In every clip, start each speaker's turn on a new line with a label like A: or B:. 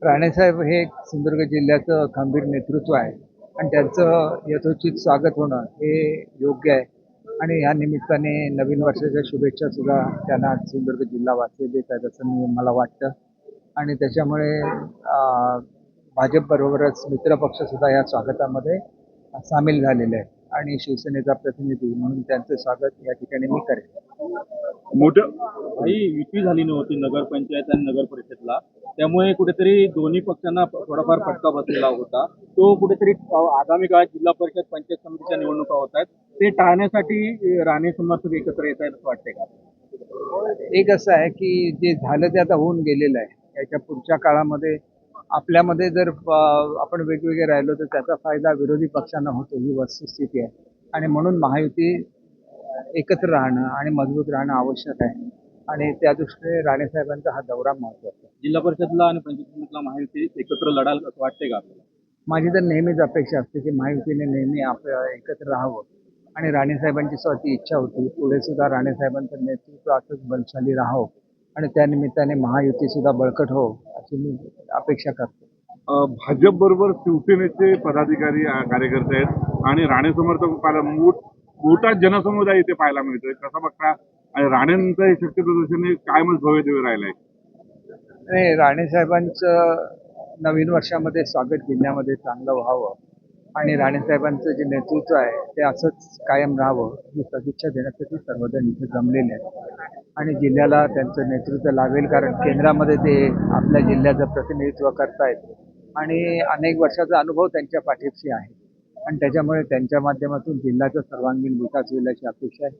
A: राणेसाहेब हे एक सिंधुदुर्ग जिल्ह्याचं खंबीर नेतृत्व आहे आणि त्यांचं यथोचित स्वागत होणं हे योग्य आहे. आणि या निमित्ताने नवीन वर्षाच्या शुभेच्छा सुद्धा त्यांना सिंधुदुर्ग जिल्हावासी देत आहेत असं मला वाटतं. आणि त्याच्यामुळे भाजपबरोबरच मित्रपक्ष सुद्धा या स्वागतामध्ये सामील झालेले आहेत आणि शिवसेनेचा प्रतिनिधी म्हणून त्यांचं स्वागत या ठिकाणी मी करेन.
B: मोठं काही युती झाली नव्हती नगरपंचायत आणि नगर परिषदला, त्यामुळे कुठेतरी दोन्ही पक्षांना थोडाफार फटका बसलेला होता. तो कुठेतरी आगामी काळात जिल्हा परिषद पंचायत समितीच्या निवडणुका होत आहेत, ते टाळण्यासाठी राणे समर्थक एकत्र येत आहेत असं वाटतंय का?
A: एक असं आहे की जे झालं ते आता होऊन गेलेलं आहे. याच्या पुढच्या काळामध्ये आपल्यामध्ये जर आपण वेगवेगळे राहिलो तर त्याचा फायदा विरोधी पक्षांना होतो, ही वस्तुस्थिती आहे. आणि म्हणून महायुती एकत्र राहणं आणि मजबूत राहणं आवश्यक आहे आणि त्या दृष्टीने राणेसाहेबांचा हा दौरा महत्वाचा आहे.
B: जिल्हा परिषदला आणि पंचायत समितीला महायुती एकत्र लढाल असं वाटतंय का आपल्याला?
A: माझी तर नेहमीच अपेक्षा असते की महायुतीने नेहमी एकत्र राहावं आणि राणेसाहेबांची स्वतःची इच्छा होती पुढे सुद्धा राणेसाहेबांचं नेतृत्व असंच बलशाली राहावं आणि त्या निमित्ताने महायुती सुद्धा बळकट हो अशी मी अपेक्षा करतो.
B: भाजप बरोबर शिवसेनेचे पदाधिकारी कार्यकर्ते आहेत आणि राणे समर्थक मोठा जनसमुदाय इथे पाहायला मिळतोय. कसा बघता आणि राणेंचं हे शक्य प्रदर्शनाने काय मग भव्य राहिलंय?
A: नाही, राणेसाहेबांचं नवीन वर्षामध्ये स्वागत जिल्ह्यामध्ये चांगलं व्हावं आणि राणेसाहेबांचं जे नेतृत्व आहे ते असंच कायम राहावं ही सदिच्छा देण्यासाठी सर्वजण इथे जमलेले आहेत आणि जिल्ह्याला त्यांचं नेतृत्व लाभेल, कारण केंद्रामध्ये ते आपल्या जिल्ह्याचं प्रतिनिधित्व करतायत आणि अनेक वर्षाचा अनुभव त्यांच्या पाठीशी आहे आणि त्याच्यामुळे त्यांच्या माध्यमातून जिल्ह्याचा सर्वांगीण विकास होईल अशी अपेक्षा आहे.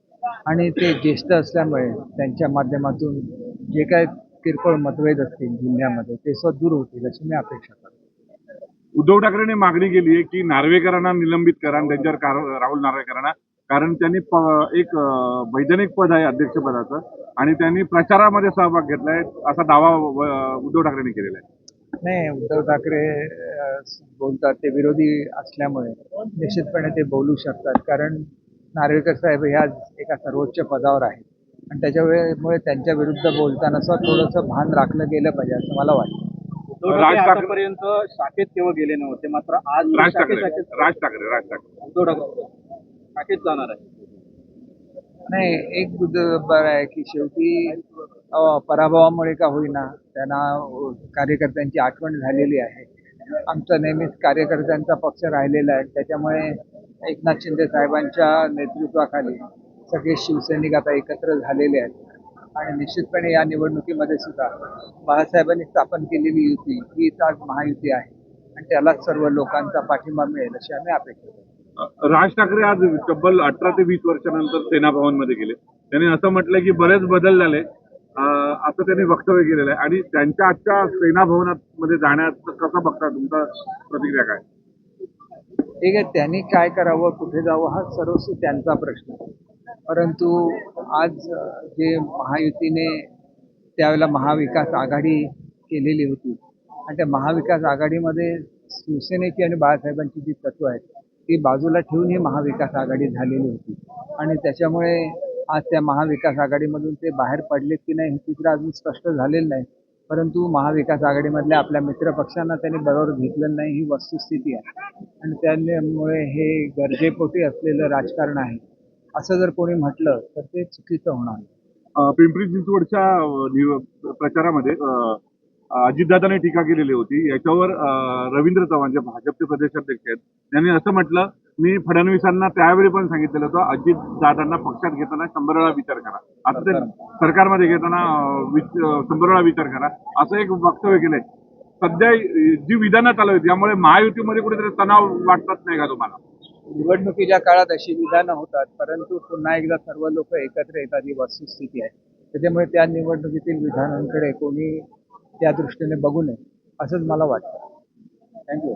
A: आणि ते ज्येष्ठ असल्यामुळे त्यांच्या माध्यमातून जे काय किरकोळ मतभेद असतील जिल्ह्यामध्ये ते दूर होतील अशी मी अपेक्षा करतो.
B: उद्धव ठाकरेंनी मागणी केली आहे की नार्वेकरांना निलंबित करा आणि त्यांच्यावर राहुल नार्वेकरांना, कारण त्यांनी एक वैधानिक पद आहे अध्यक्षपदाचं आणि त्यांनी प्रचारामध्ये सहभाग घेतलाय असा दावा उद्धव ठाकरेंनी केलेला आहे.
A: नाही, उद्धव ठाकरे बोलतात ते विरोधी असल्यामुळे निश्चितपणे ते बोलू शकतात, कारण नार्वेकर साहेब ह्या एका सर्वोच्च पदावर आहेत आणि त्याच्यामुळे त्यांच्या विरुद्ध बोलताना थोडंसं भान राखलं गेलं पाहिजे असं मला वाटतं.
B: आतापर्यंत शाखेत केव्हा गेले नव्हते, मात्र आज राज ठाकरे उद्धव ठाकरे शाखेत जाणार आहे.
A: नाही, एक बरं आहे की शेवटी पराभवामुळे का होईना त्यांना कार्यकर्त्यांची आठवण झालेली आहे. आमचा नेहमीच कार्यकर्त्यांचा पक्ष राहिलेला आहे, त्याच्यामुळे एकनाथ शिंदे साहेबांच्या नेतृत्वाखाली सगळे शिवसैनिक आता एकत्र झालेले आहेत आणि निश्चितपणे या निवडणुकीमध्ये सुद्धा बाळासाहेबांनी स्थापन केलेली युती हीच आज महायुती आहे आणि त्यालाच सर्व लोकांचा पाठिंबा मिळेल अशी आम्ही अपेक्षा करतो.
B: राज ठाकरे आज तब्बल 18 ते 20 वर्षानंतर सेना भवनमध्ये गेले. त्यांनी असं म्हटलं की बरेच बदल झाले असं त्यांनी वक्तव्य केलेलं आहे आणि त्यांच्या आजच्या सेना भवनामध्ये जाण्याचं कसं बघता, तुमचा प्रतिक्रिया काय?
A: ठीक आहे, त्यांनी काय करावं कुठे जावं हा सर्वस्वी त्यांचा प्रश्न आहे. परंतु आज जे महायुतीने त्यावेळेला महाविकास आघाडी केलेली होती आणि त्या महाविकास आघाडीमध्ये शिवसेनेची आणि बाळासाहेबांची जी तत्व आहेत ती बाजूला ठेवून ही महाविकास आघाडी झालेली होती आणि त्याच्यामुळे आज त्या महाविकास आघाडीमधून ते बाहेर पडलेत की नाही हे चित्र अजून स्पष्ट झालेलं नाही. परंतु महाविकास आघाडीमधल्या आपल्या मित्रपक्षांना त्यांनी बरोबर घेतलं नाही ही वस्तुस्थिती आहे आणि त्यामुळे हे गरजेपोटी असलेलं राजकारण आहे असं जर कोणी म्हटलं तर ते चुकीचं होणार.
B: पिंपरी चिंचवडच्या प्रचारामध्ये अजितदादांनी टीका केलेली होती. याच्यावर रवींद्र चव्हाण जे भाजपचे प्रदेशाध्यक्ष आहेत त्यांनी असं म्हटलं, मी फडणवीसांना त्यावेळी पण सांगितलेलं होतं अजितदादांना पक्षात घेताना 100 वेळा विचार करा, आता ते सरकारमध्ये घेताना 100 वेळा विचार करा असं एक वक्तव्य केलंय. सध्या जी विधानं चालू आहेत यामुळे महायुतीमध्ये कुठेतरी तणाव वाटत नाही का तुम्हाला?
A: निवडणुकीच्या काळात अशी विधानं होतात, परंतु पुन्हा एकदा सर्व लोक एकत्र येतात ही वस्तुस्थिती आहे. त्याच्यामुळे त्या निवडणुकीतील विधानांकडे कोणी त्या दृष्टीने बघू नये असंच मला वाटतं. थँक्यू.